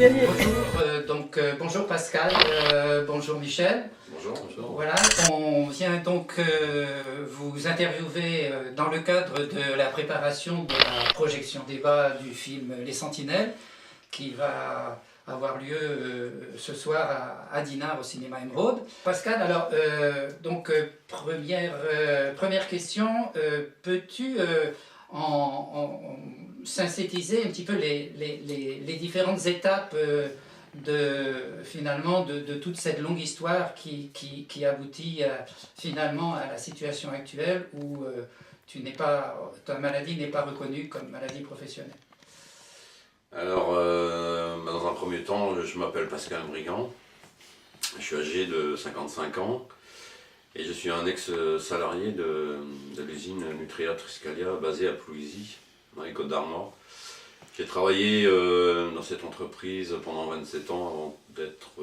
gagner. Bonjour, bonjour Pascal, bonjour Michel. Bonjour, bonjour. Voilà, on vient donc vous interviewer dans le cadre de la préparation de la projection débat du film Les Sentinelles, qui va avoir lieu ce soir à Dinard au cinéma Emeraude. Pascal, alors, première question, peux-tu synthétiser un petit peu les différentes étapes finalement de toute cette longue histoire qui aboutit finalement à la situation actuelle où ta maladie n'est pas reconnue comme maladie professionnelle? Alors, dans un premier temps, je m'appelle Pascal Brigand, je suis âgé de 55 ans et je suis un ex-salarié de l'usine Nutria Triscalia basée à Plouisy, dans les Côtes-d'Armor. J'ai travaillé dans cette entreprise pendant 27 ans avant d'être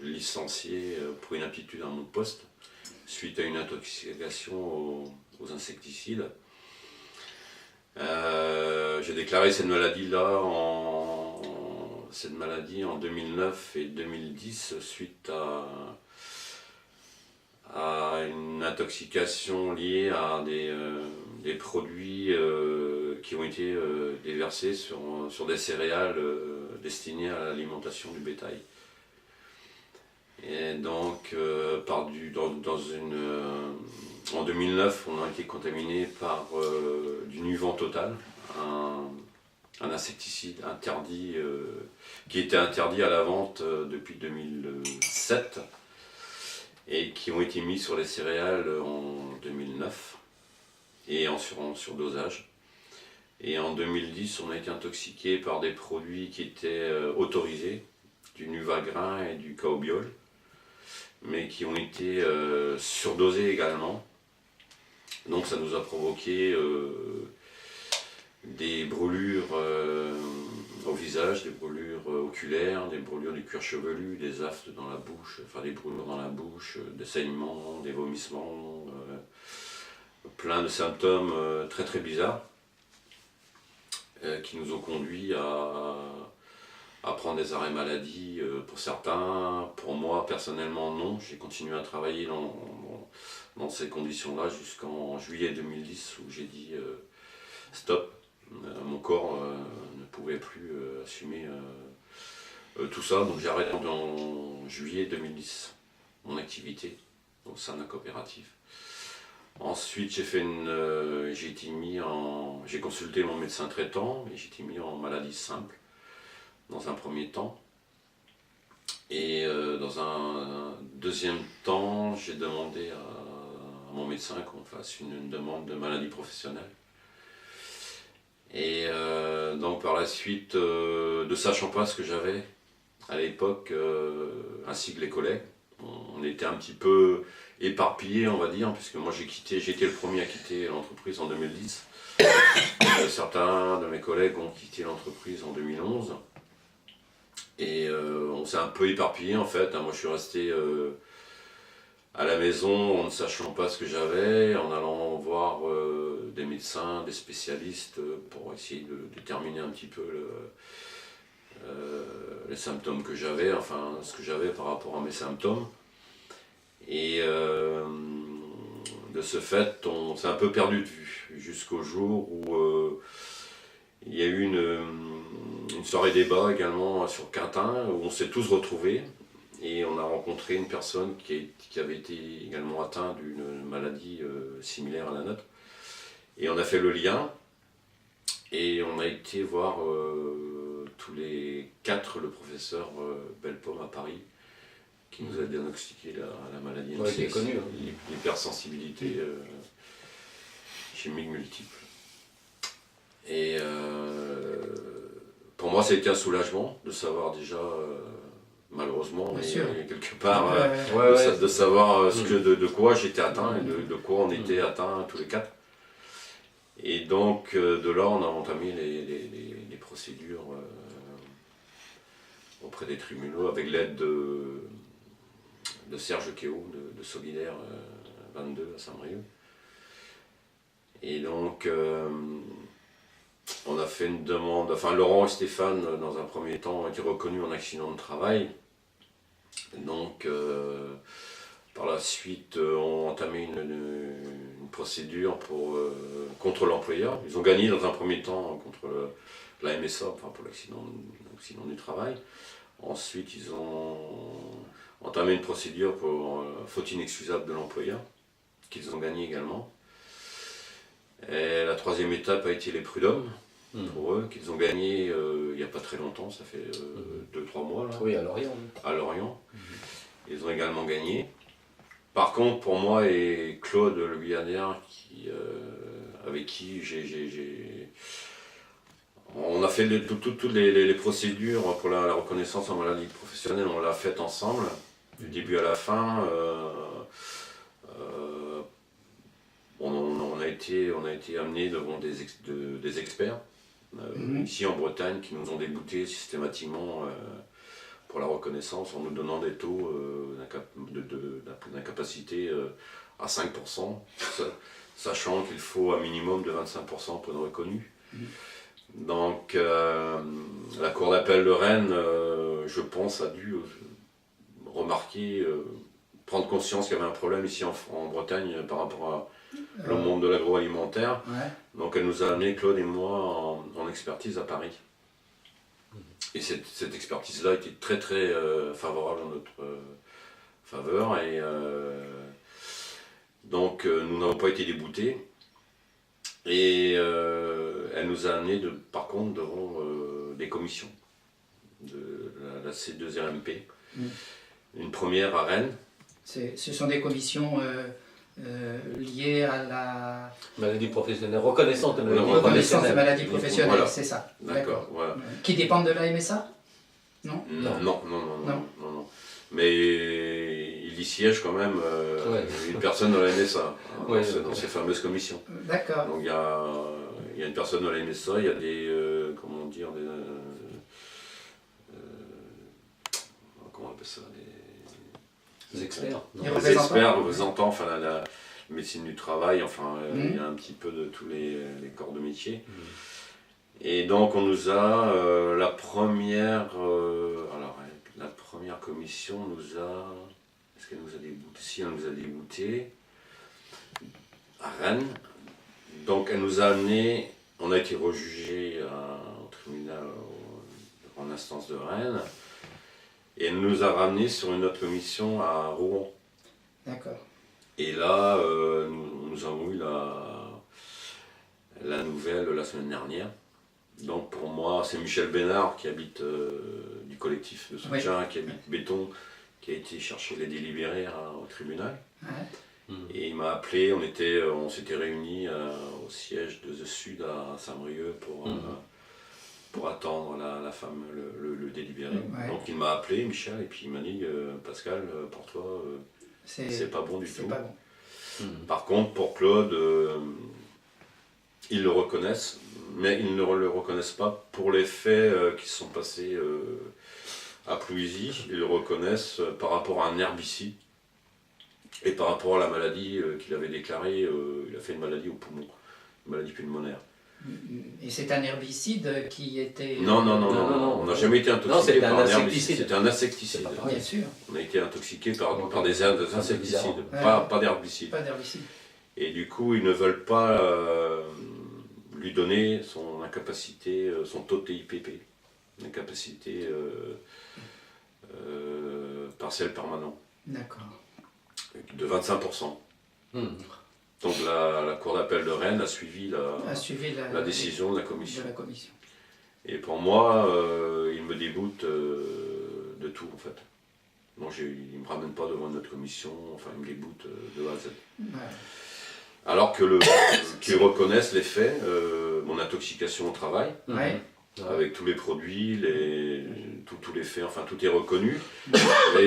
licencié pour inaptitude à mon poste suite à une intoxication aux insecticides. J'ai déclaré cette maladie en 2009 et 2010 suite à une intoxication liée à des produits qui ont été déversés sur des céréales destinées à l'alimentation du bétail. Et donc, en 2009, on a été contaminé par du Nuvan Total, un insecticide interdit, qui était interdit à la vente depuis 2007 et qui ont été mis sur les céréales en 2009 et en surdosage. Et en 2010, on a été intoxiqué par des produits qui étaient autorisés, du Nuvagrin et du Kaobiol, mais qui ont été surdosés également. Donc ça nous a provoqué des brûlures au visage, des brûlures oculaires, des brûlures du cuir chevelu, des aftes dans la bouche, enfin des brûlures dans la bouche, des saignements, des vomissements, plein de symptômes très très bizarres qui nous ont conduits à prendre des arrêts maladie pour certains. Pour moi personnellement non, j'ai continué à travailler dans ces conditions-là jusqu'en juillet 2010 où j'ai dit stop. Mon corps ne pouvait plus assumer tout ça, donc j'ai arrêté en juillet 2010 mon activité au sein d'un coopératif. Ensuite j'ai consulté mon médecin traitant et j'ai été mis en maladie simple dans un premier temps. Et dans un deuxième temps, j'ai demandé à mon médecin qu'on fasse une demande de maladie professionnelle. Et donc par la suite, ne sachant pas ce que j'avais à l'époque, ainsi que les collègues, on était un petit peu éparpillés, on va dire, puisque moi j'ai été le premier à quitter l'entreprise en 2010. Certains de mes collègues ont quitté l'entreprise en 2011. Et on s'est un peu éparpillé en fait. Moi je suis resté à la maison en ne sachant pas ce que j'avais, en allant voir des médecins, des spécialistes pour essayer de déterminer un petit peu les symptômes que j'avais, enfin ce que j'avais par rapport à mes symptômes. Et de ce fait, on s'est un peu perdu de vue jusqu'au jour où il y a eu une soirée débat également sur Quintin où on s'est tous retrouvés et on a rencontré une personne qui avait été également atteinte d'une maladie similaire à la nôtre. Et on a fait le lien et on a été voir tous les quatre le professeur Bellepomme à Paris qui nous a diagnostiqué la maladie, qui est connue, l'hypersensibilité chimique multiple. Et pour moi, ça a été un soulagement de savoir déjà, malheureusement, mais quelque part, de savoir de quoi j'étais atteint et de quoi on était atteints tous les quatre. Et donc, de là, on a entamé les procédures auprès des tribunaux avec l'aide de Serge Kéo, de Solidaire 22 à Saint-Brieuc. Et donc, On a fait une demande, enfin Laurent et Stéphane, dans un premier temps, ont été reconnus en accident de travail. Donc, par la suite, ont entamé une procédure contre l'employeur. Ils ont gagné dans un premier temps contre la MSA, enfin pour l'accident du travail. Ensuite, ils ont entamé une procédure pour faute inexcusable de l'employeur, qu'ils ont gagné également. Et la troisième étape a été les prud'hommes, pour eux, qu'ils ont gagné il n'y a pas très longtemps, ça fait 2-3 mois. Là, oui, à Lorient. À Lorient. Ils ont également gagné. Par contre, pour moi et Claude Le Guyanière, avec qui on a fait toutes les procédures pour la reconnaissance en maladie professionnelle, on l'a faite ensemble, du début à la fin. On a été amenés devant des experts ici en Bretagne qui nous ont déboutés systématiquement pour la reconnaissance en nous donnant des taux d'incapacité à 5%, sachant qu'il faut un minimum de 25% pour une reconnue. Donc la Cour d'appel de Rennes, je pense, a dû remarquer, prendre conscience qu'il y avait un problème ici en Bretagne par rapport au monde de l'agroalimentaire. Ouais. Donc elle nous a amené, Claude et moi, en expertise à Paris. Et cette expertise-là était très très favorable en notre faveur. Et donc nous n'avons pas été déboutés. Et elle nous a amené par contre devant des commissions de la C2RMP. Une première à Rennes. Ce sont des commissions liées à la maladie professionnelle, reconnaissance de maladie professionnelle, voilà. C'est ça. D'accord. Voilà. Qui dépendent de la MSA? Non. Non. Mais il y siège quand même une personne dans la MSA, dans ces fameuses commissions. D'accord. Donc il y a une personne dans la MSA, il y a des comment on appelle ça, des experts. Des experts représentant enfin la médecine du travail, enfin il y a un petit peu de tous les corps de métier. Et donc on nous a la première commission nous a, est-ce qu'elle nous a débouté? Si, elle nous a débouté à Rennes. Donc elle nous a amené, on a été rejugé au tribunal en instance de Rennes. Et elle nous a ramené sur une autre commission à Rouen. D'accord. Et là, nous avons eu la nouvelle la semaine dernière. Donc pour moi, c'est Michel Bénard qui habite du collectif de soutien, qui habite Béton, qui a été chercher les délibérés au tribunal. Ouais. Et il m'a appelé, on s'était réunis au siège de The Sud à Saint-Brieuc pour attendre le délibéré. Ouais. Donc il m'a appelé, Michel, et puis il m'a dit Pascal, pour toi, c'est pas bon du tout. Pas bon. Par contre, pour Claude, ils le reconnaissent, mais ils ne le reconnaissent pas pour les faits qui se sont passés à Plouisy. Ils le reconnaissent par rapport à un herbicide et par rapport à la maladie qu'il avait déclarée. Il a fait une maladie au poumon, une maladie pulmonaire. Et c'est un herbicide qui était... Non, on n'a jamais été intoxiqué par un herbicide. C'était un insecticide. Bien sûr. On a été intoxiqué par des insecticides, pas d'herbicide. Pas d'herbicide. Et du coup, ils ne veulent pas lui donner son incapacité, son taux de TIPP, une incapacité partielle permanente. D'accord. De 25%. Donc la Cour d'appel de Rennes a suivi la décision de la commission. Et pour moi, il me déboute de tout en fait. Donc il ne me ramène pas devant notre commission, enfin il me déboute de A à Z. Ouais. Alors qu'ils reconnaissent les faits, mon intoxication au travail, avec tous les produits, tous les faits, enfin tout est reconnu. Et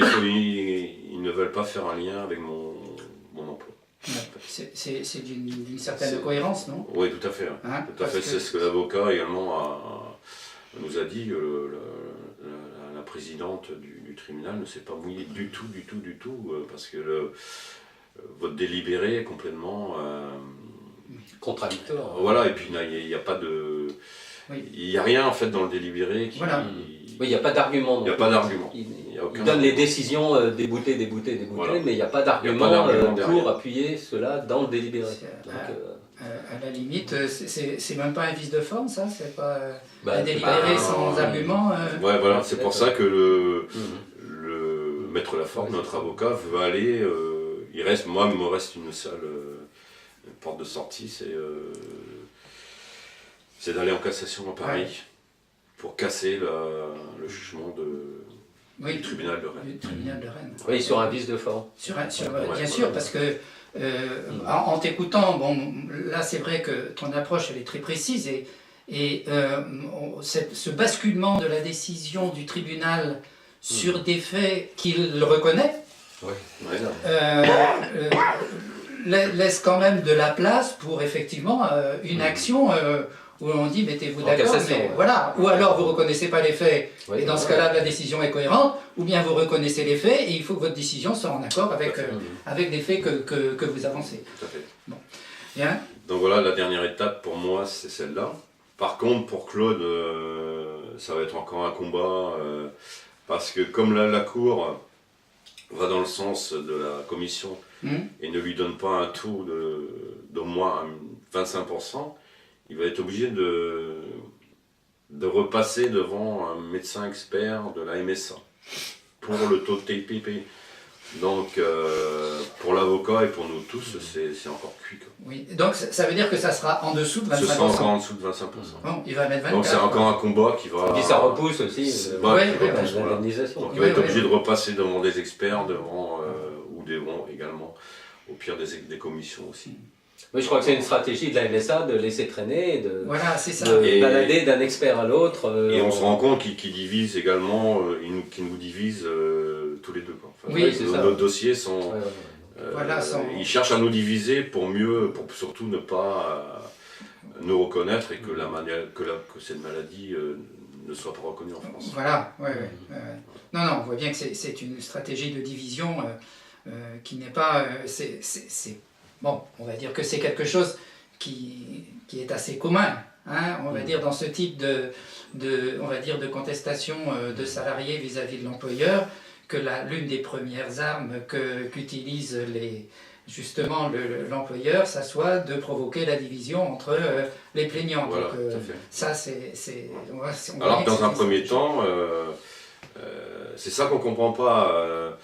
ils ne veulent pas faire un lien avec mon emploi. C'est d'une certaine cohérence, non? Oui, tout à fait. Tout à fait. C'est ce que l'avocat également nous a dit. La présidente du tribunal ne s'est pas mouillée du tout, parce que votre délibéré est complètement contradictoire. Voilà, et puis il n'y a pas de... Oui. Il n'y a rien en fait dans le délibéré qui... Voilà. Oui, il n'y a pas d'argument. Il n'y a pas d'argument. Il donne les décisions débouter, Voilà. mais il n'y a pas d'argument pour derrière. appuyer cela dans le délibéré. C'est- Donc, À la limite, c'est même pas un vice de forme, ça. C'est pas bah, un délibéré bah, sans argument. Ouais, voilà, c'est pour ça que le Mhm. maître Laforgue, notre avocat, veut aller. Moi, il me reste une seule porte de sortie, c'est d'aller en cassation à Paris pour casser le jugement du tribunal de Rennes. Du tribunal de Rennes. Oui, sur un vice de forme. Bien sûr, parce que en t'écoutant, bon, là c'est vrai que ton approche elle est très précise et ce basculement de la décision du tribunal sur des faits qu'il reconnaît laisse quand même de la place pour effectivement une action où on dit mettez-vous d'accord, mais voilà, ou alors vous reconnaissez pas les faits et dans ce cas-là la décision est cohérente, ou bien vous reconnaissez les faits et il faut que votre décision soit en accord avec les faits que vous avancez. Tout à fait. Bon. Bien. Donc voilà, la dernière étape pour moi c'est celle-là. Par contre pour Claude, ça va être encore un combat parce que comme la Cour va dans le sens de la commission et ne lui donne pas un taux d'au moins 25%, il va être obligé de repasser devant un médecin expert de la MSA pour le taux de TPP. Donc pour l'avocat et pour nous tous, c'est encore cuit. Oui, donc ça veut dire que ça sera en dessous de 25%. Ce sera encore en dessous de 25%. Bon, il va mettre 24%. Donc c'est encore un combat qui va... Et puis ça repousse aussi l'indemnisation. Donc il va être obligé de repasser devant des experts, ou devant également, au pire, des commissions aussi. Oui, je crois que c'est une stratégie de la MSA de laisser traîner, voilà, c'est ça. de balader d'un expert à l'autre. Et on se rend compte qu'il divise également, qu'il nous divise tous les deux. Quoi. Enfin, oui, c'est ça. Nos dossiers sont... Voilà, ils cherchent à nous diviser pour surtout ne pas nous reconnaître et que cette maladie ne soit pas reconnue en France. Voilà, non, on voit bien que c'est une stratégie de division qui n'est pas... Bon, on va dire que c'est quelque chose qui est assez commun, hein, on va dire, dans ce type on va dire de contestation de salariés vis-à-vis de l'employeur, que l'une des premières armes qu'utilise justement l'employeur, ça soit de provoquer la division entre les plaignants. Voilà, donc, ça, c'est... Alors que dans un premier temps, c'est ça qu'on ne comprend pas.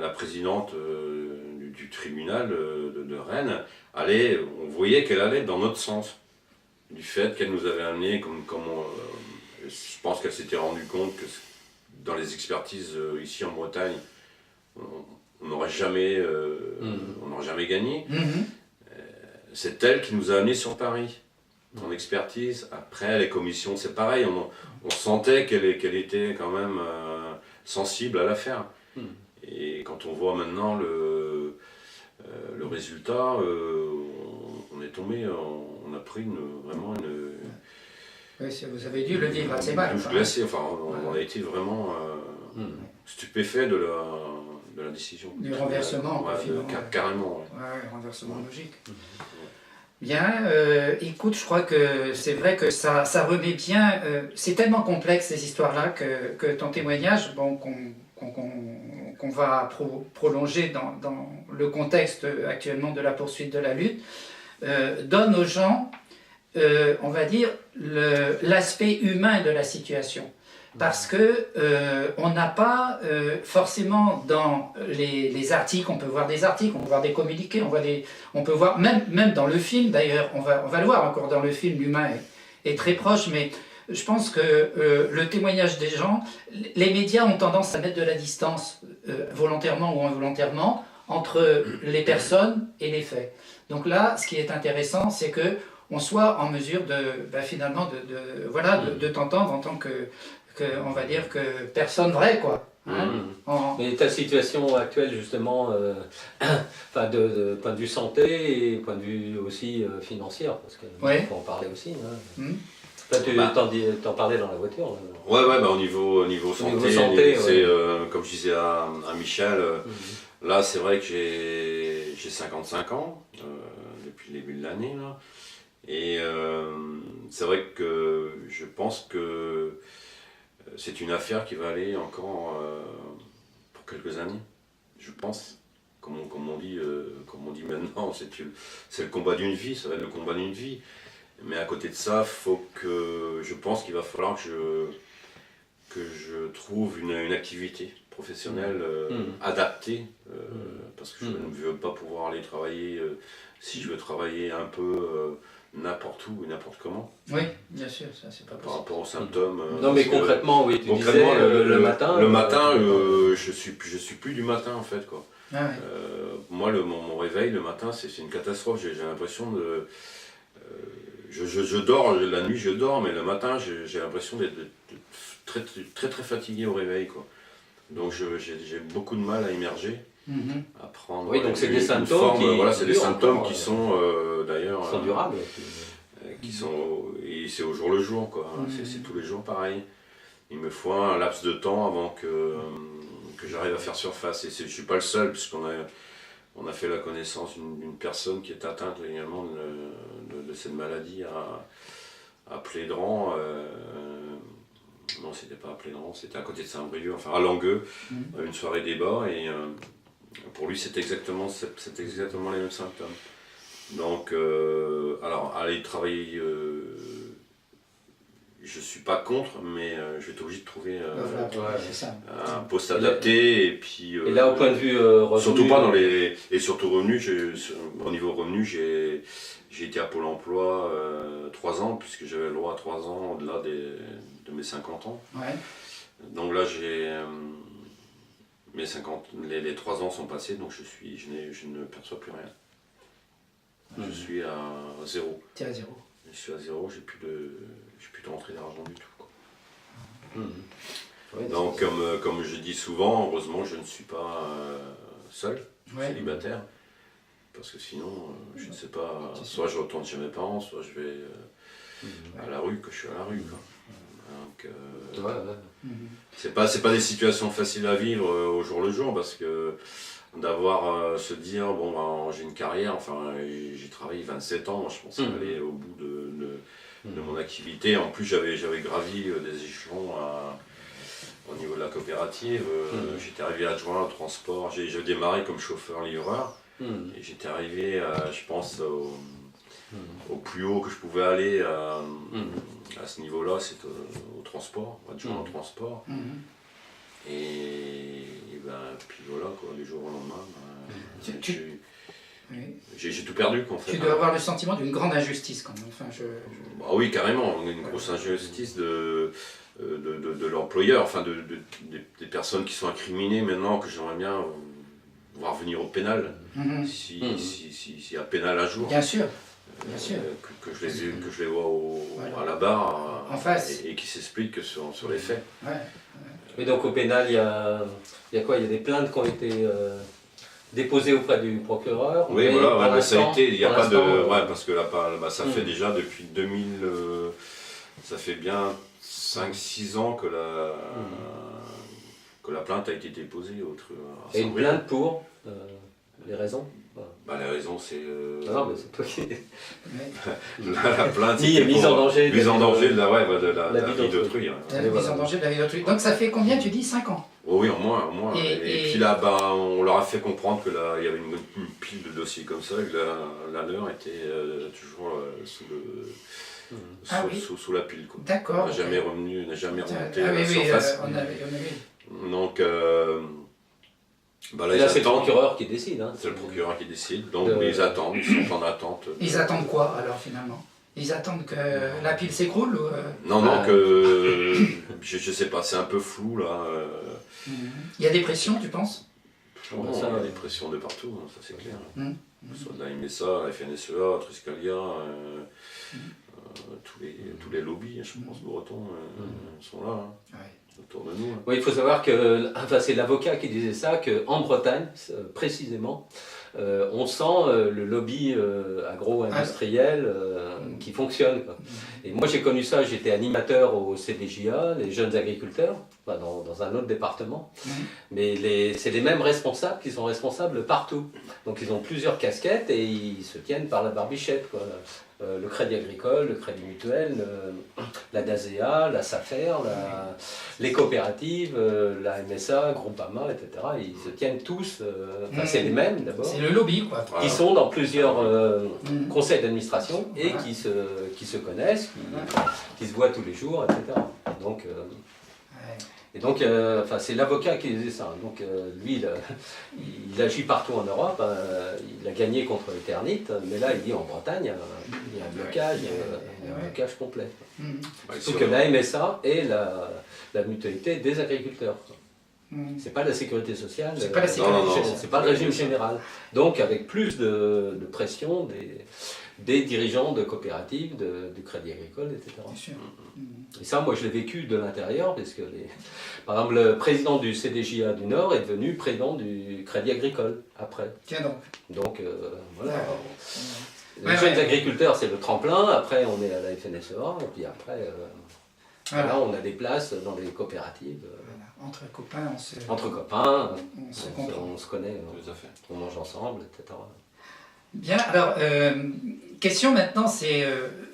La présidente du tribunal de Rennes, on voyait qu'elle allait dans notre sens. Du fait qu'elle nous avait amené, je pense qu'elle s'était rendue compte que dans les expertises ici en Bretagne, on n'aurait jamais gagné. C'est elle qui nous a amenés sur Paris, en expertise. Après, les commissions, c'est pareil, on sentait qu'elle était quand même sensible à l'affaire. Et quand on voit maintenant le résultat, on est tombé, on a pris vraiment une... Oui, vous avez dû le vivre assez mal. Glacé, on a été vraiment stupéfait de la décision. Du renversement, carrément. Ouais, renversement logique. Bien, écoute, je crois que c'est vrai que ça remet bien... c'est tellement complexe ces histoires-là que ton témoignage, bon, qu'on va prolonger dans le contexte actuellement de la poursuite de la lutte, donne aux gens, on va dire, l'aspect humain de la situation. Parce que on n'a pas forcément dans les articles, on peut voir des articles, on peut voir des communiqués, on peut voir, même dans le film d'ailleurs, on va le voir encore dans le film, l'humain est très proche, mais je pense que le témoignage des gens, les médias ont tendance à mettre de la distance, volontairement ou involontairement, entre les personnes et les faits. Donc là, ce qui est intéressant, c'est qu'on soit en mesure finalement de t'entendre en tant que, on va dire, que personne vraie, quoi. Hein, Mais ta situation actuelle, justement, de point de vue santé et point de vue aussi financier, parce qu'il faut en parler aussi. Hein. T'en parlais dans la voiture. Ouais, au niveau santé, c'est comme je disais à Michel, là c'est vrai que j'ai 55 ans depuis le début de l'année, Et c'est vrai que je pense que c'est une affaire qui va aller encore pour quelques années, je pense. Comme on dit maintenant, c'est le combat d'une vie, ça va être le combat d'une vie. Mais à côté de ça, je pense qu'il va falloir que je trouve une activité professionnelle adaptée, parce que je ne veux pas pouvoir aller travailler, si je veux travailler un peu n'importe où et n'importe comment. Oui, bien sûr, ça c'est pas possible. Par rapport aux symptômes. Non mais concrètement, oui, tu disais le matin. Le matin, je suis plus du matin en fait, quoi. Ah ouais. Moi, mon réveil le matin, c'est une catastrophe. J'ai l'impression de... je dors, la nuit je dors, mais le matin, j'ai l'impression d'être très, très, très fatigué au réveil, quoi. Donc j'ai beaucoup de mal à émerger, à prendre. Oui, donc c'est des symptômes voilà, c'est des symptômes qui sont d'ailleurs... Qui sont durables. Et c'est au jour le jour, quoi. C'est tous les jours pareil. Il me faut un laps de temps avant que j'arrive à faire surface. Et je ne suis pas le seul, puisqu'on a fait la connaissance d'une personne qui est atteinte également de cette maladie à Plédran. Non, c'était pas à Plédran, c'était à côté de Saint-Brieuc, enfin à Langueux, une soirée débat. Et pour lui, c'est exactement les mêmes symptômes. Donc, alors, aller travailler... je suis pas contre, mais je vais être obligé de trouver un poste adapté. Et puis, et là, au point de vue revenu, surtout pas dans les... Et surtout revenus, au niveau revenu, j'ai été à Pôle emploi 3 ans, puisque j'avais le droit à 3 ans au-delà de mes 50 ans. Ouais. Donc là, les 3 ans sont passés, donc je ne perçois plus rien. Je suis à 0. Tu es à 0. Je suis à 0, j'ai plus de rentrée d'argent du tout, quoi. Ouais, donc comme je dis souvent, heureusement je ne suis pas seul, célibataire, parce que sinon je ne sais pas, soit je retourne chez mes parents, soit je vais à la rue, que je suis à la rue, quoi. Donc c'est pas des situations faciles à vivre au jour le jour, parce que d'avoir se dire bon ben, j'ai une carrière, enfin j'ai travaillé 27 ans, je pensais aller au bout de mon activité. En plus j'avais gravi des échelons au niveau de la coopérative. J'étais arrivé adjoint au transport, j'ai démarré comme chauffeur-livreur et j'étais arrivé je pense au plus haut que je pouvais aller à ce niveau-là, c'est au transport, adjoint au transport. Et puis voilà, quoi, du jour au lendemain, j'ai tout perdu, quoi, en fait. Tu dois avoir le sentiment d'une grande injustice quand même. Enfin, Bah oui, carrément, une grosse injustice de l'employeur, enfin des personnes qui sont incriminées maintenant, que j'aimerais bien voir venir au pénal, s'il y a pénal un jour. Bien sûr. Bien sûr. Que je les vois à la barre en face. Et qui s'expliquent sur les faits. Ouais. Mais donc au pénal, il y a quoi? Il y a des plaintes qui ont été déposées auprès du procureur? Oui, voilà, ça a été, il n'y a pas de... Ouais, parce que là, ça fait déjà depuis 2000... ça fait bien 5-6 ans que la plainte a été déposée. Et une plainte pour les raisons? Les raisons, c'est... Non, mais c'est toi qui... la plainte, c'est mise en danger. Mise en danger de la vie d'autrui. Mise en danger de la vie d'autrui. Donc ça fait combien, tu dis, 5 ans? Oh oui, au moins. Et puis là, on leur a fait comprendre qu'il y avait une pile de dossiers comme ça, et que la leur était toujours sous la pile, quoi. D'accord. N'a jamais remonté à la surface. Donc... là, c'est le procureur qui décide. Hein. C'est le procureur qui décide, donc ils attendent, ils sont en attente. Ils attendent quoi alors finalement? Ils attendent que la pile s'écroule ou Non, que... je sais pas, c'est un peu flou là. Il y a des pressions, tu penses? Il y a des pressions de partout, hein, ça c'est clair. Soit de la MSA, la FNSEA, Triscalia, tous les lobbies, je pense, bretons sont là. Hein. Autour de nous. Oui, il faut savoir que c'est l'avocat qui disait ça, qu'en Bretagne, précisément, on sent le lobby agro-industriel qui fonctionne, quoi. Et moi j'ai connu ça, j'étais animateur au CDJA, les jeunes agriculteurs, dans un autre département, mais c'est les mêmes responsables qui sont responsables partout. Donc ils ont plusieurs casquettes et ils se tiennent par la barbichette, quoi. le Crédit Agricole, le Crédit Mutuel, la DASEA, la SAFER, les coopératives, la MSA, Groupama, etc. Ils se tiennent tous, c'est les mêmes d'abord. C'est le lobby, quoi. Qui sont dans plusieurs conseils d'administration et qui se connaissent, qui se voient tous les jours, etc. Donc, c'est l'avocat qui disait ça. Donc, lui, il agit partout en Europe. Il a gagné contre Eternit, mais là, il dit en Bretagne, il y a un blocage, un blocage complet. Surtout que la MSA est la mutualité des agriculteurs. C'est pas la sécurité sociale, c'est pas le régime général. Donc, avec plus de pression des dirigeants de coopératives, du Crédit Agricole, etc. Bien sûr. Et ça, moi, je l'ai vécu de l'intérieur, parce que, par exemple, le président du CDJA du Nord est devenu président du Crédit Agricole, après. Tiens donc. Donc, voilà. Les jeunes agriculteurs, c'est le tremplin, après, on est à la FNSEA, et puis après, là, on a des places dans les coopératives. Entre copains, on se connaît, on mange ensemble, etc. Bien, alors, question maintenant, c'est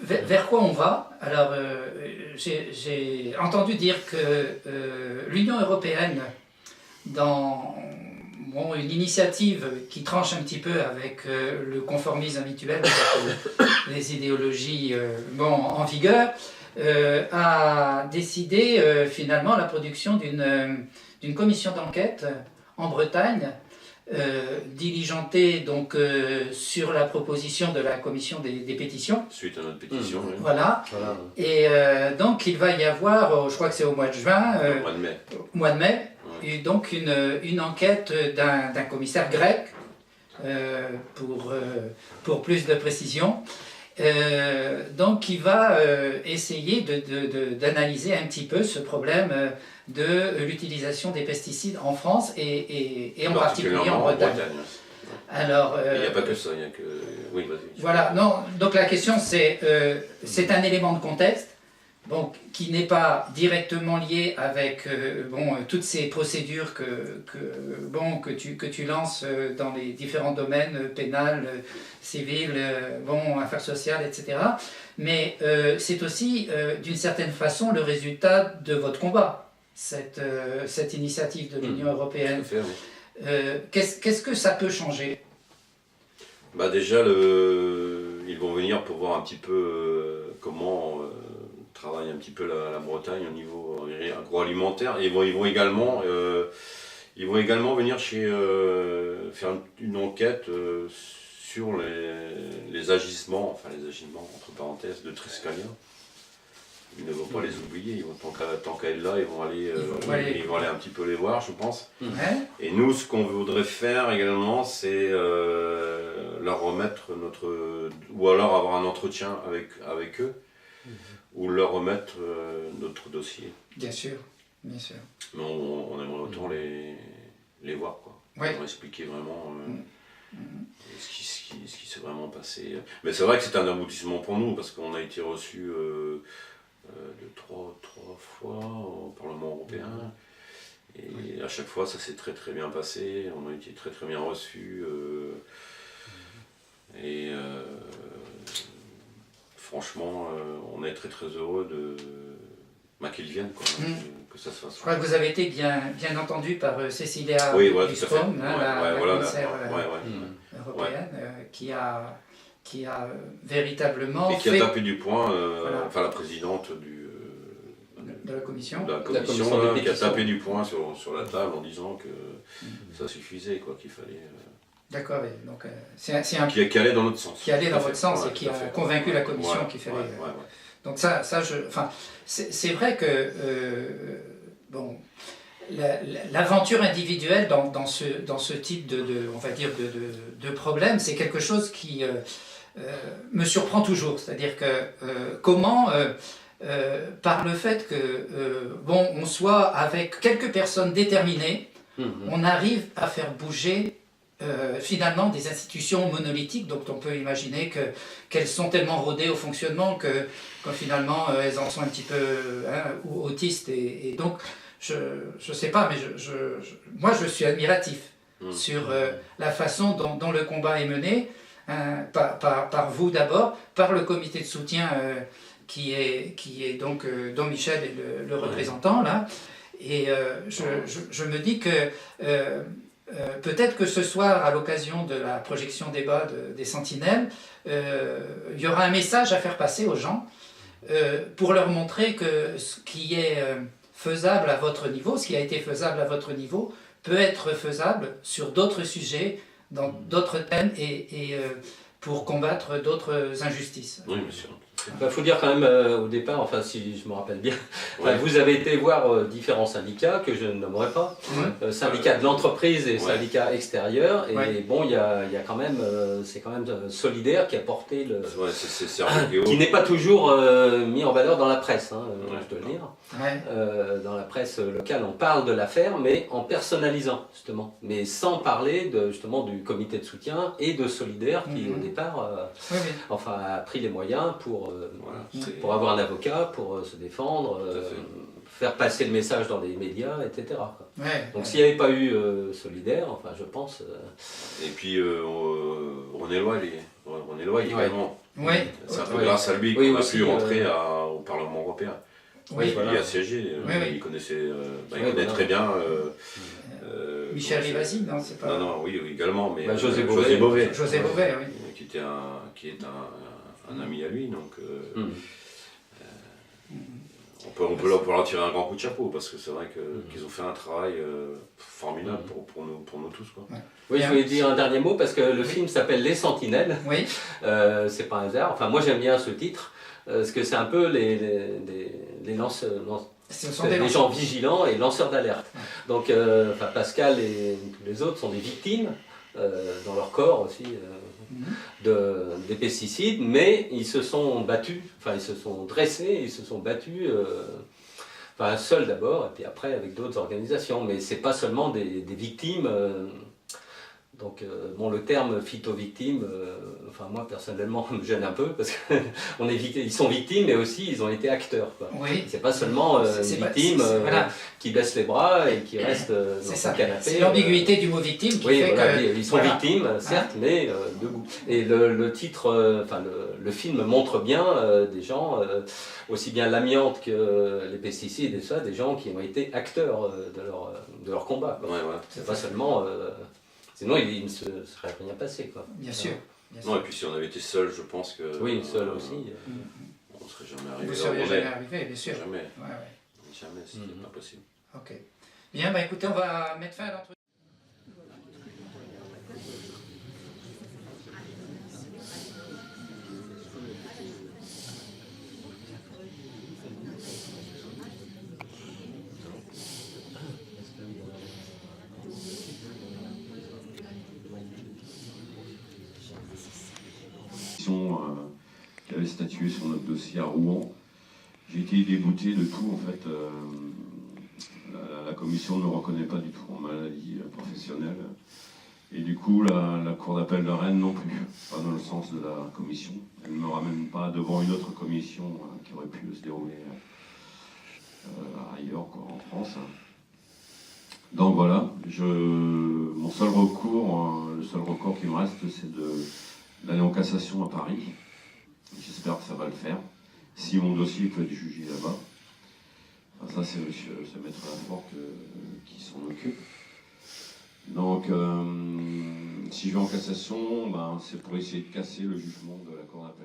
vers quoi on va? Alors, j'ai entendu dire que l'Union européenne, dans une initiative qui tranche un petit peu avec le conformisme habituel, les idéologies en vigueur, a décidé finalement la production d'une commission d'enquête en Bretagne, diligentée donc sur la proposition de la commission des pétitions. Suite à notre pétition, oui. Voilà. Et donc il va y avoir, je crois que c'est au mois de juin, mois de mai, et donc une enquête d'un commissaire grec, pour plus de précision. Donc il va essayer d'analyser un petit peu ce problème de l'utilisation des pesticides en France et en particulier en Bretagne. Alors, il n'y a pas que ça, il n'y a que... Oui, vas-y. Voilà, non, donc la question c'est un élément de contexte, donc, qui n'est pas directement lié avec toutes ces procédures que tu lances dans les différents domaines, pénal, civil, affaires sociales, etc. Mais c'est aussi, d'une certaine façon, le résultat de votre combat, cette initiative de l'Union européenne. Qu'est-ce que ça peut changer? Déjà, ils vont venir pour voir un petit peu comment travaille un petit peu la Bretagne au niveau agroalimentaire. Et ils vont également venir faire une enquête sur les agissements, entre parenthèses, de Triskalia. Ils ne vont pas les oublier, ils vont, tant qu'à être là, ils vont aller un petit peu les voir, je pense. Et nous, ce qu'on voudrait faire également, c'est leur remettre ou alors avoir un entretien avec eux, ou leur remettre notre dossier. Bien sûr, bien sûr. Mais on aimerait autant les voir, quoi. On aimerait expliquer vraiment ce qui s'est vraiment passé. Mais c'est vrai que c'est un aboutissement pour nous, parce qu'on a été reçus trois fois au Parlement européen. Et à chaque fois, ça s'est très très bien passé. On a été très très bien reçus. Franchement, on est très très heureux qu'ils viennent, quoi, que ça se fasse. Je crois que vous avez été bien entendu par Cécilia Bustrom, la commissaire européenne, qui a véritablement et qui a tapé du poing, la présidente de la commission, qui a tapé du poing sur la table en disant que ça suffisait, quoi, qu'il fallait... D'accord, donc qui allait dans notre sens. Qui allait dans votre sens et qui a convaincu la commission qu'il fallait... Donc c'est vrai que l'aventure individuelle dans ce type de problème, c'est quelque chose qui me surprend toujours. C'est-à-dire que comment, par le fait que on soit avec quelques personnes déterminées, on arrive à faire bouger finalement des institutions monolithiques, donc on peut imaginer qu'elles sont tellement rodées au fonctionnement que finalement elles en sont un petit peu autistes, et donc je sais pas, mais moi je suis admiratif sur la façon dont le combat est mené, par vous d'abord, par le comité de soutien qui est donc, dont Michel est le représentant là. Et je me dis que peut-être que ce soir, à l'occasion de la projection débat des Sentinelles, il y aura un message à faire passer aux gens pour leur montrer que ce qui est faisable à votre niveau, ce qui a été faisable à votre niveau, peut être faisable sur d'autres sujets, dans d'autres thèmes et pour combattre d'autres injustices. Oui, bien sûr. Il faut dire quand même au départ, enfin si je me rappelle bien, vous avez été voir différents syndicats que je ne nommerai pas, syndicats de l'entreprise et syndicats extérieurs, et bon il y a quand même, c'est quand même Solidaire qui a porté le, qui n'est pas toujours mis en valeur dans la presse, hein, je dois le dire. Dans la presse locale on parle de l'affaire, mais en personnalisant justement, mais sans parler justement du comité de soutien et de Solidaire qui au départ enfin, a pris les moyens pour avoir un avocat, pour se défendre, faire passer le message dans les médias, etc. Donc s'il n'y avait pas eu Solidaire, enfin je pense... Et puis René Loy également. C'est un peu grâce à lui qu'on a pu rentrer au Parlement européen. Il a siégé, il connaissait il connaît très bien... Michel Rivasi, non, c'est pas... Non, oui, également, mais José Bové. José Bové, oui. Qui est un ami à lui, donc on peut leur tirer un grand coup de chapeau, parce que c'est vrai qu'ils ont fait un travail formidable pour nous tous. Quoi. Oui, je voulais dire un dernier mot, parce que le film s'appelle Les Sentinelles, c'est pas un hasard, enfin moi j'aime bien ce titre, parce que c'est un peu les lanceurs... des gens vigilants et lanceurs d'alerte. Donc Pascal et tous les autres sont des victimes dans leur corps aussi des pesticides, mais ils se sont battus, enfin ils se sont dressés, ils se sont battus, seuls d'abord, et puis après avec d'autres organisations, mais c'est pas seulement des victimes. Donc le terme phyto-victime, moi personnellement me gêne un peu parce qu'ils sont victimes mais aussi ils ont été acteurs. C'est pas seulement une victime qui baisse les bras et qui reste dans son canapé. C'est l'ambiguïté du mot victime qui fait que... Ils sont victimes, certes, mais debout. Et le titre, le film montre bien des gens, aussi bien l'amiante que les pesticides et ça, des gens qui ont été acteurs de leur combat. C'est pas seulement... Sinon, il ne se serait rien passé. Bien sûr. Non, et puis si on avait été seul, je pense que... Oui, seul aussi. On ne serait jamais arrivé. Vous seriez jamais arrivé, bien sûr. Jamais. Jamais, c'était pas possible. Ok. Bien, écoutez, on va mettre fin à l'entretien. Qui avait statué sur notre dossier à Rouen. J'ai été débouté de tout, en fait. La commission ne me reconnaît pas du tout en maladie professionnelle. Et du coup, la Cour d'appel de Rennes non plus, pas dans le sens de la commission. Elle ne me ramène pas devant une autre commission qui aurait pu se dérouler ailleurs, en France. Donc voilà, mon seul recours, le seul recours qui me reste, c'est d'aller en cassation à Paris. J'espère que ça va le faire. Si mon dossier peut être jugé là-bas. Enfin, ça, c'est ce maître Lafort qui s'en occupe. Donc, si je vais en cassation, c'est pour essayer de casser le jugement de la Cour d'appel.